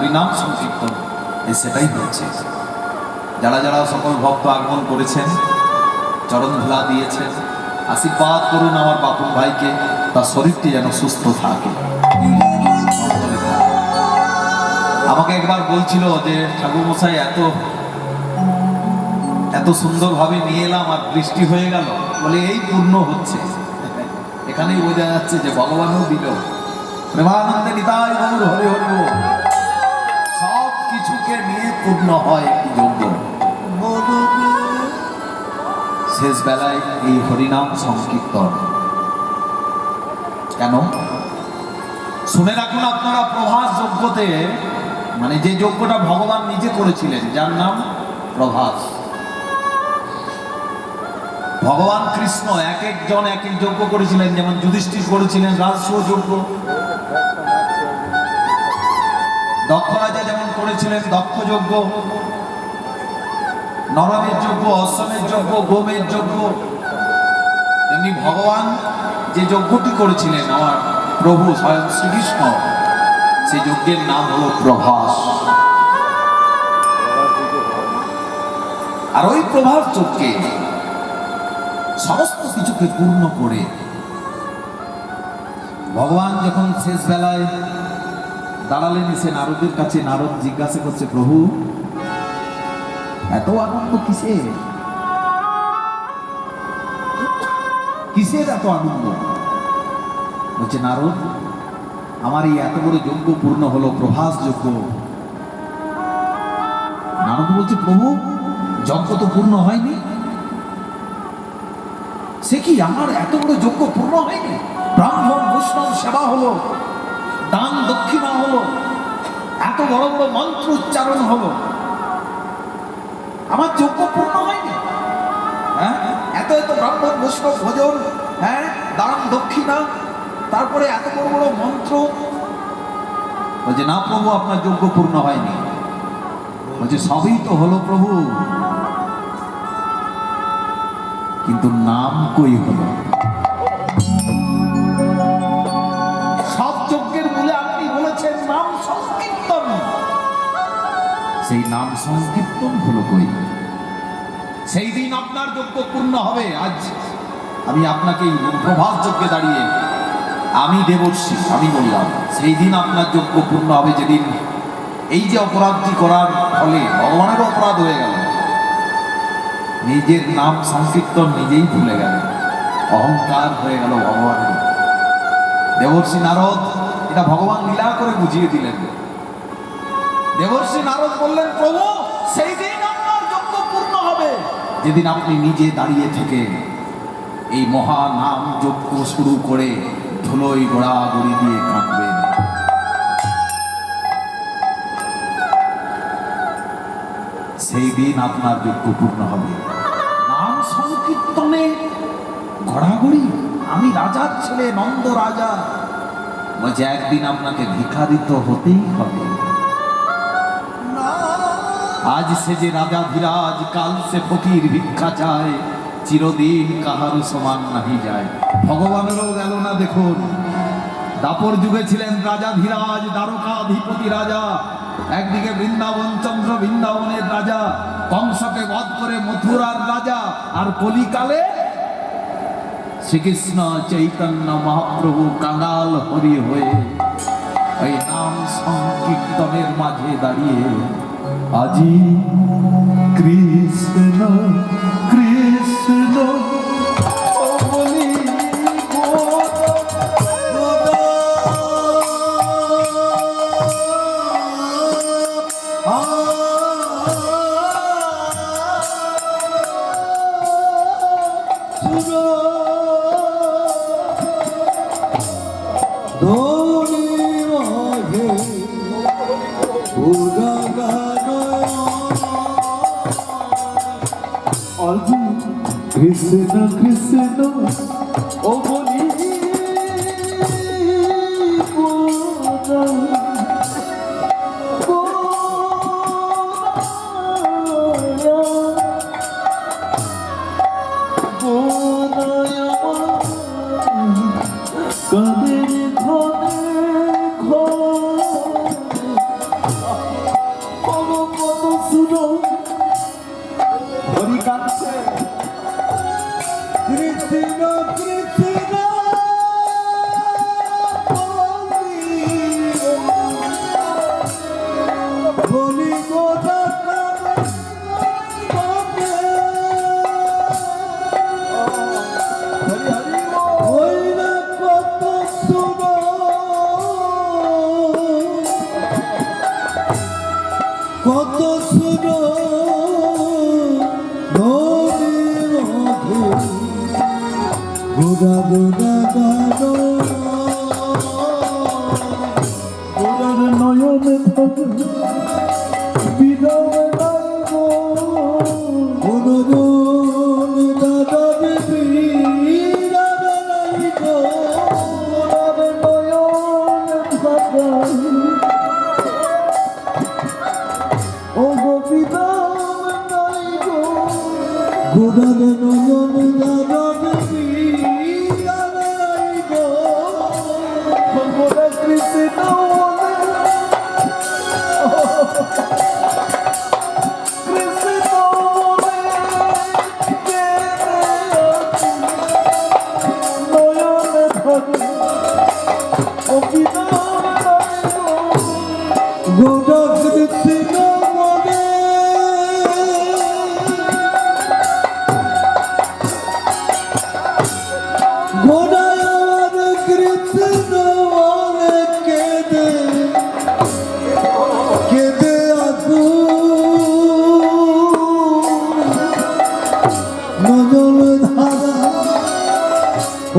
হরিনাম সংকীর্তন সেটাই হচ্ছে। যারা যারা সকল ভক্ত আগমন করেছেন, চরণ ধুলা দিয়েছেন, আশীর্বাদ করুন আমার বাপুন ভাইকে, তার শরীরটি যেন সুস্থ থাকে। আমাকে একবার বলছিল যে ঠাকুর মশাই এত সুন্দরভাবে নিয়ে এলাম আর বৃষ্টি হয়ে গেল, বলে এই পূর্ণ হচ্ছে। এখানেই বোঝা যাচ্ছে যে ভগবানও দিল। প্রেমানন্দে নিতাই গৌর হরি হরি বল। সব কিছুকে নিয়ে পূর্ণ হয় একটি যজ্ঞ। শেষ বেলায় এই হরিনাম সংকীর্তন কেন? শুনে রাখুন আপনারা, প্রভাস যজ্ঞতে, মানে যে যজ্ঞটা ভগবান নিজে করেছিলেন, যার নাম প্রভাস। ভগবান কৃষ্ণ এক একজন এক এক যজ্ঞ করেছিলেন। যেমন যুধিষ্ঠির করেছিলেন রাজস্ব যজ্ঞ, দক্ষ রাজা যেমন করেছিলেন দক্ষ যজ্ঞ, নরমের যজ্ঞ, অশ্বমের যজ্ঞ, গোমের যজ্ঞ। তেমনি ভগবান যে যজ্ঞটি করেছিলেন আমার প্রভু স্বয়ং শ্রীকৃষ্ণ, সেই যজ্ঞের নাম হলো প্রভাস। আর ওই প্রভাস যজ্ঞে সমস্ত কিছুকে পূর্ণ করে ভগবান যখন শেষ বেলায় দাঁড়ালেন এসে নারদের কাছে, নারদ জিজ্ঞাসা করছে, প্রভু এত আনন্দ কিসের? কিসের এত আনন্দ? বলছে, নারদ, আমার এই এত বড় যজ্ঞ পূর্ণ হলো, প্রভাস যজ্ঞ। নারদ বলছে, প্রভু যজ্ঞ তো পূর্ণ হয়নি। সে কি, আমার এত বড় যজ্ঞ পূর্ণ হয়নি? ব্রাহ্মণ বৈষ্ণব সেবা হলো, দান দক্ষিণা হলো, এত বড় বড় মন্ত্র উচ্চারণ হলো, আমার যজ্ঞ পূর্ণ হয়নি? হ্যাঁ, এত এত ব্রাহ্মণ বৈষ্ণব ভোজন, হ্যাঁ, দান দক্ষিণা, তারপরে এত বড় বড় মন্ত্র। বলছে, না প্রভু, আপনার যজ্ঞ পূর্ণ হয়নি। বলছে, সবই তো হলো প্রভু, কিন্তু নাম কই হলো? সব যজ্ঞের মূলে আপনি বলেছেন নাম সংকীর্তন, সেই নাম সংকীর্তন হলো কই? সেই দিন আপনার যজ্ঞ পূর্ণ হবে। আজ আমি আপনাকে প্রভাস যজ্ঞে দাঁড়িয়ে আমি দেবর্ষি, আমি বললাম সেই দিন আপনার যজ্ঞ পূর্ণ হবে, যেদিন এই যে অপরাধটি করার ফলে ভগবানের অপরাধ হয়ে গেল, নিজের নাম সংকীর্তন নিজেই ভুলে গেল, অহংকার হয়ে গেল ভগবানের। দেবর্ষি নারদ এটা ভগবান লীলা করে বুঝিয়ে দিলেন। দেবর্ষি নারদ বললেন, প্রভু সেই দিন আপনার যজ্ঞ পূর্ণ হবে যেদিন আপনি নিজে দাঁড়িয়ে থেকে এই মহা নাম যজ্ঞ শুরু করে ধুলোয় গোড়াগড়ি দিয়ে কাঁদবেন। সেই দিন আপনার যজ্ঞ পূর্ণ হবে। নাম সংকীর্তনে ঘোরাঘুরি, আমি রাজার ছেলে, নন্দ রাজা, বলছে একদিন আপনাকে ভিখারিত হতেই হবে। আজ সে যে রাজা ধীরাজ, কাল সে ফকির ভিক্ষা চায়, চিরদিন কাহারও সমান নাহি যায়। ভগবানেরও গেল না। দেখুন, দাপর যুগে ছিলেন রাজা ধীরাজ, দ্বারকাধিপতি রাজা, একদিকে বৃন্দাবন চন্দ্র বৃন্দাবনের রাজা, কংসকে বধ করে মথুরার রাজা, আর কলিকালে শ্রীকৃষ্ণ চৈতন্য মহাপ্রভু কাঙাল হরি হয়ে ওই নাম সংকীর্তনের মাঝে দাঁড়িয়ে আজি কৃষ্ণ কৃষ্ণ বলি কৃষ্ণ কৃষ্ণ ও বলি কাঁদছে। কৃষ্ণ কৃষ্ণ বলি গোটা ওই না কত শুনো কত শুনো গোদা গোদা গানো গোদার নয়নে থাকে বিদায় লাগো কোনজন দাদাবে বিদায় লাগো গোদার নয়নে থাকে ও গো বিদায় লাগো গোদার নয়নে দাদাবে গোটা কৃষ্ণ মনে গোড়ার কৃষ্ণ মনে কেঁদে কেঁদে আসু নজর ধারা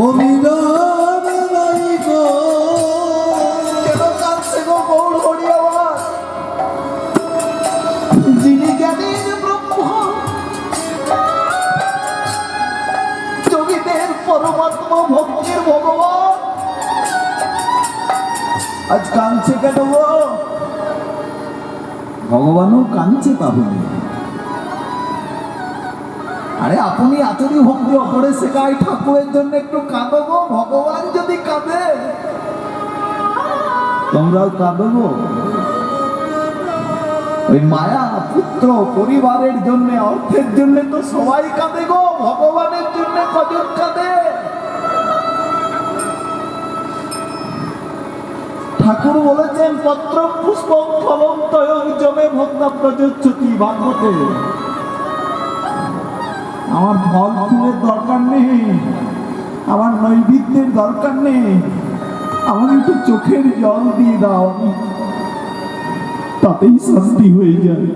অবিরাম নাই গো কেন কাঁদছে গো গৌর হরি আমার? যিনি জ্ঞানীর ব্রহ্ম, যোগীদের পরমাত্মা, ভক্তির ভগবান, আজ কাঁদছে কেন গো? ভগবানও কাঁদছে তাহলে? আরে আপনি আতরি ভক্তি অপরে শেখায়, ঠাকুরের জন্য একটু কাঁদো গো। ভগবান যদি কাঁদে তোমরাও কাঁদো গো। ওই মায়া, পুত্র, পরিবারের জন্য, অর্থের জন্য তো সবাই কাঁদে গো। ভগবানের জন্য কজন কাঁদে? ঠাকুর বলেছেন পত্র পুষ্পম ফলম তয়ং জমে ভক্তা প্রযোজ্যতি, ভাগবতে। আমার ফল ফুলের দরকার নেই, আমার নৈবেদ্যের দরকার নেই, আমাকে একটু চোখের জল দিয়ে দাও, তাতেই শান্তি হয়ে যায়।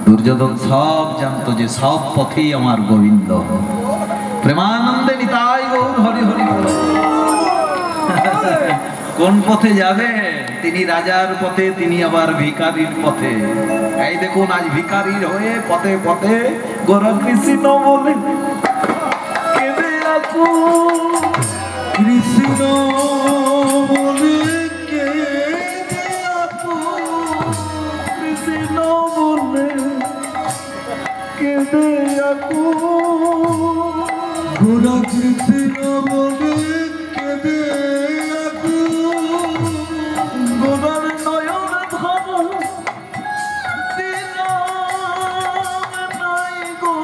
দুর্যোধন সব জানতো যে সব পথেই আমার গোবিন্দ। প্রেমানন্দে নিতাই গৌর হরি হরি বল। কোন পথে যাবে? তিনি রাজার পথে, তিনি আবার ভিখারির পথে। এই দেখুন আজ ভিখারির হয়ে পথে পথে গোর কৃষ্ণ বলে কেঁদে রাখু কৃষ্ণ বলে কেঁদে আপু কৃষ্ণ বলে কেঁদে রাখু গোরা কৃষ্ণ বলে কেঁদে আপু গোদার নয়ন ধর দিলাম নাই গো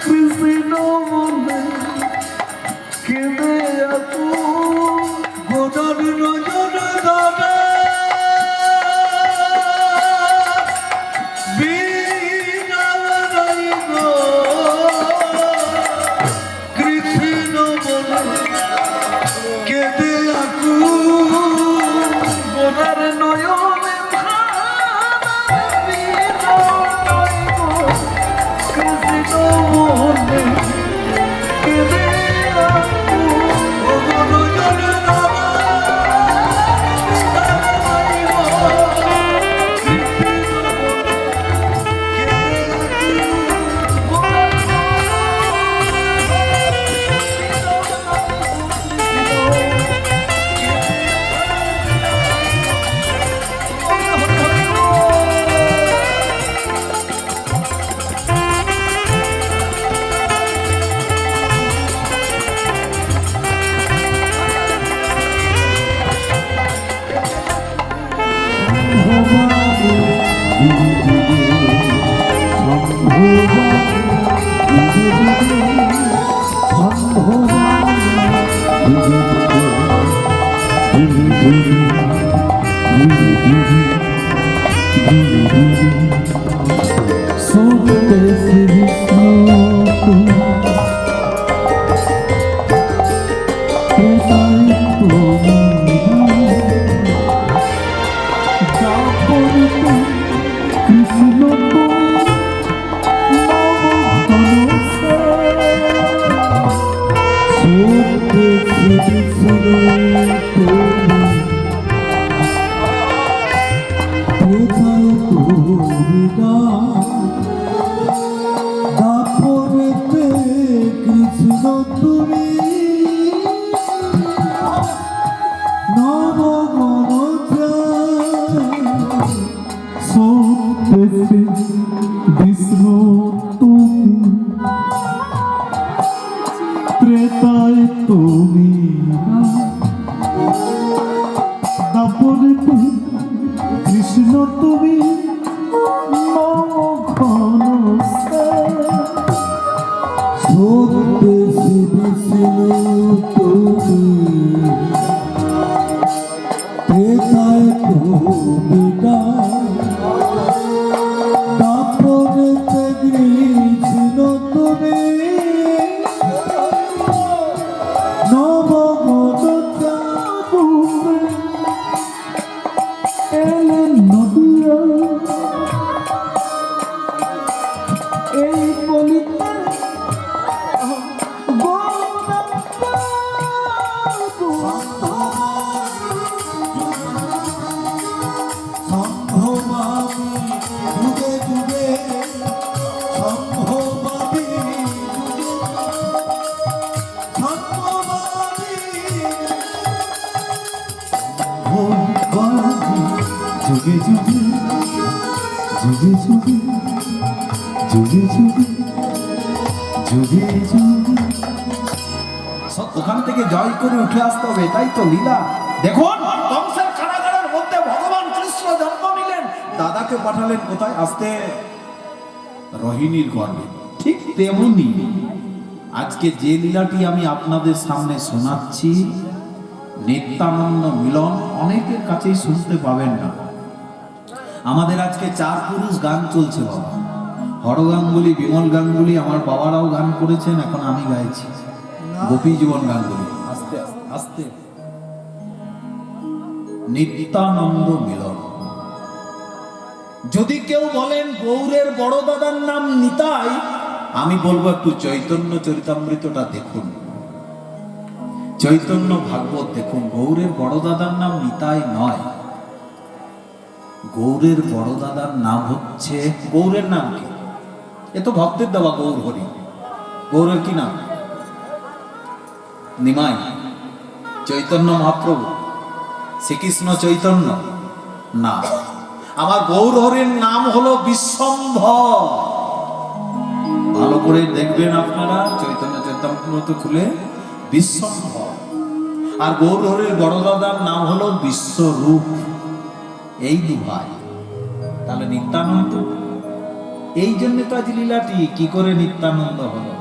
কৃষ্ণ বলে কেঁদে আপু গোদার নজর ধরে বিনা নাই গো কৃষ্ণ কৃষ্ণ তুমি বিষ্ণু তুমি ত্রেতায় তুমি দাপরেতে কৃষ্ণ তুমি সত্যে বিষ্ণু তুমি ত্রেতায় তুমি দাপরেতে কৃষ্ণ তুমি যুগে যুগে যুগে যুগে যুগে যুগে যুগে যুগে ওখান থেকে জয় করে উঠে আসতে হবে, এটাই তো লীলা। দেখুন কংসের কারাগারের মধ্যে ভগবান কৃষ্ণ জন্ম নিলেন, দাদাকে পাঠালেন কোথায়? আসতে রোহিণীর গর্ভে। ঠিক তেমনি আজকে যে লীলাটি আমি আপনাদের সামনে শোনাচ্ছি, নিত্যানন্দ মিলন অনেকের কাছেই শুনতে পাবেন না। আমাদের আজকে 4 পুরুষ গান চলছে বাবা। হর গাঙ্গুলি, বিমল গাঙ্গুলি, আমার বাবারাও গান করেছেন, এখন আমি গাইছি গোপী জীবন গাঙ্গুলি। আস্তে আস্তে নিত্যানন্দ মিলন। যদি কেউ বলেন গৌরের বড় দাদার নাম নিতাই, আমি বলবো একটু চৈতন্য চরিতামৃতটা দেখুন, চৈতন্য ভাগবত দেখুন। গৌরের বড় দাদার নাম নিতাই নয়, গৌরের বড় দাদার নাম হচ্ছে, গৌরের নাম কি? এ তো ভক্তের দেওয়া গৌর হরি। গৌরের কি নাম? নিমাই, চৈতন্য মহাপ্রভু, শ্রীকৃষ্ণ চৈতন্য না। আমার গৌর হরির নাম হলো বিশ্বম্ভর। ভালো করে দেখবেন আপনারা, চৈতন্য চৈতন্য খুলে বিশ্বম্ভর। আর গৌর হরির বড় দাদার নাম হলো বিশ্বরূপ। এই 2 ভাই, তাহলে নিত্যানন্দ। এই জন্য তো আজ লীলাটি। কি করে নিত্যানন্দ হলো,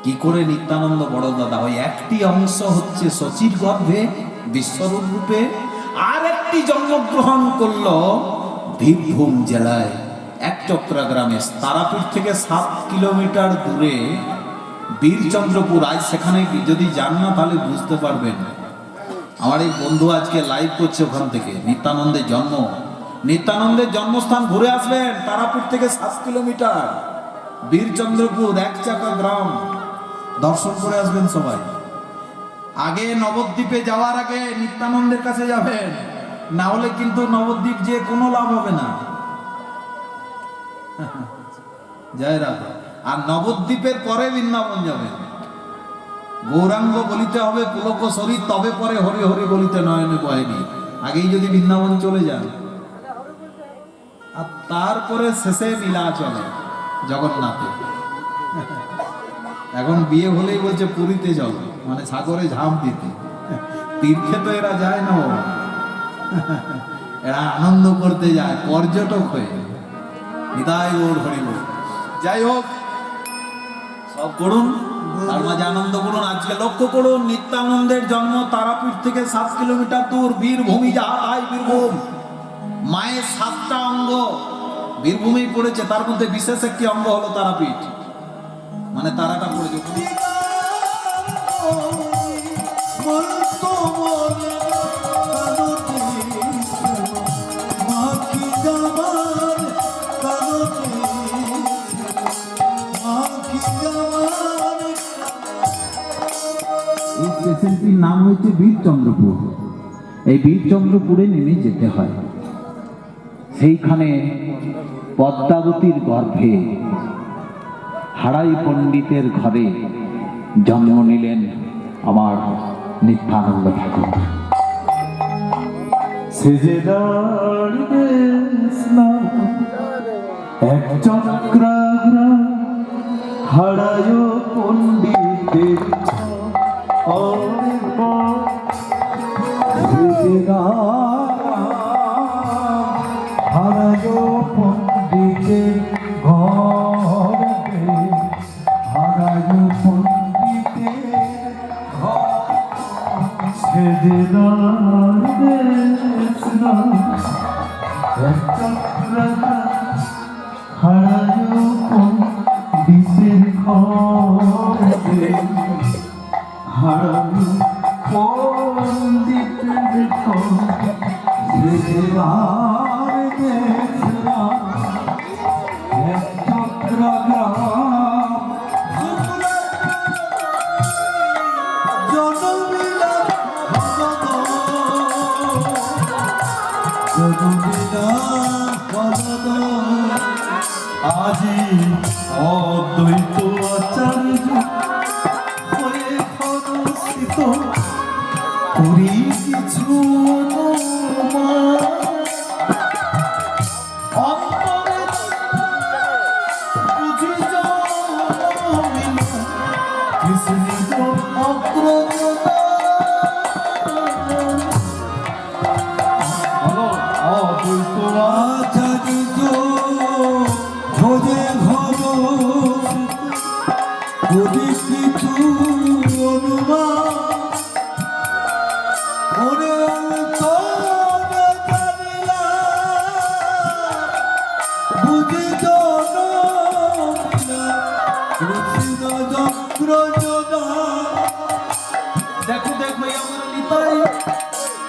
কি করে নিত্যানন্দ বড় দাদা হয়? একটি অংশ হচ্ছে শচীর গর্ভে বিশ্বরূপ রূপে, আর একটি জন্মগ্রহণ করলো বীরভূম জেলায় একচক্রা গ্রামে, তারাপীঠ থেকে 7 কিলোমিটার দূরে বীরচন্দ্রপুর। আজ সেখানে যদি যান না তাহলে বুঝতে পারবেন। আমার এই বন্ধু আজকে লাইভ করছে ওখান থেকে। নিত্যানন্দের জন্ম, নিত্যানন্দের জন্মস্থান ঘুরে আসবেন। তারাপীঠ থেকে 7 কিলোমিটার বীরচন্দ্রপুর একচাকা গ্রাম, দর্শন করে আসবেন সবাই। আগে নবদ্বীপে যাওয়ার আগে নিত্যানন্দের কাছে যাবেন, না হলে কিন্তু নবদ্বীপ যে কোনো লাভ হবে না। জয় রাধা। আর নবদ্বীপের পরে বৃন্দাবন যাবেন। গৌরাঙ্গ বলিতে হবে পুলক শরীর, তবে পরে হরি হরি বলিতে নয়নে বহেনি। আগেই যদি বৃন্দাবন চলে যান, আর তারপরে শেষে লীলা চলে জগন্নাথে। এখন বিয়ে হলেই বলছে পুরীতে চল, মানে সাগরে ঝাঁপ দিতে। তীর্থে তো এরা যায় না বাবা, এরা আনন্দ করতে যায়, পর্যটক হয়ে। নিতাই গৌর হরি বল। যাই হোক, সব করুন তার মাঝে আনন্দ করুন। আজকে লক্ষ্য করুন, নিত্যানন্দের জন্ম তারাপীঠ থেকে 7 কিলোমিটার দূর, বীরভূমি যাহাই বীরভূম। মায়ের 7টা অঙ্গ বীরভূমেই পড়েছে, তার মধ্যে বিশেষ একটি অঙ্গ হলো তারাপীঠ, মানে তারাটা পড়েছে। এই স্টেশনটির নাম হয়েছে বীরচন্দ্রপুর। এই বীরচন্দ্রপুরে নেমে যেতে হয়। সেইখানে পদ্মাবতীর গর্ভে হারাই পণ্ডিতের ঘরে জন্ম নিলেন আমার নিত্যানন্দ ঠাকুর। সেজেদার দেশনা এক চক্রাগ্রা হারায় পণ্ডিতের হারায় পণ্ডিতের ঘরে, হারায় পণ্ডিতের ঘর, সেজেদার দেশনা এক চক্রাগ্রা হারায় পণ্ডিতের ঘরে, হারায় পণ্ডিতের ঘরে, সেজেদার দেশনা এক চক্রাগ্রা আজি অদ্বৈত আচার্য হয়ে খরচিত করি কিছু কিছু অনুমান ওরে অন্তরে জানিলা বুঝি জনমিলা কৃষ্ণ চক্র যোগা। দেখো দেখো এই আমার নিতাই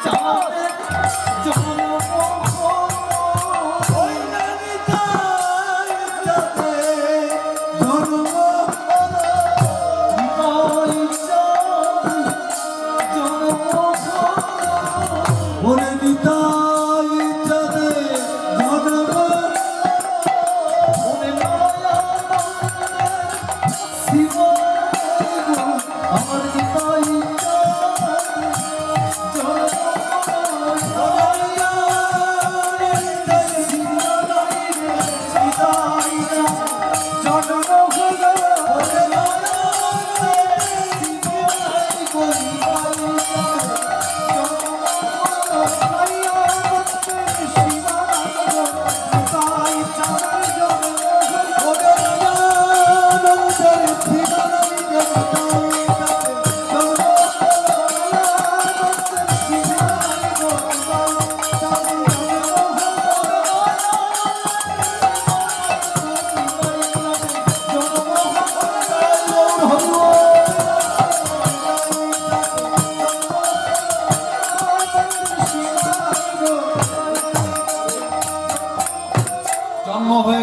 চাঁদে জনমোহন, ওই না নিতাই চাঁদে জনমোহন, নিতাই চাঁদে জনমোহন, ওরে নিতাই চাঁদে জনমোহন, ওরে নয়ানন্দে শিব গো, আমার নিতাই চাঁদে জনমোহন। জন্ম হয়ে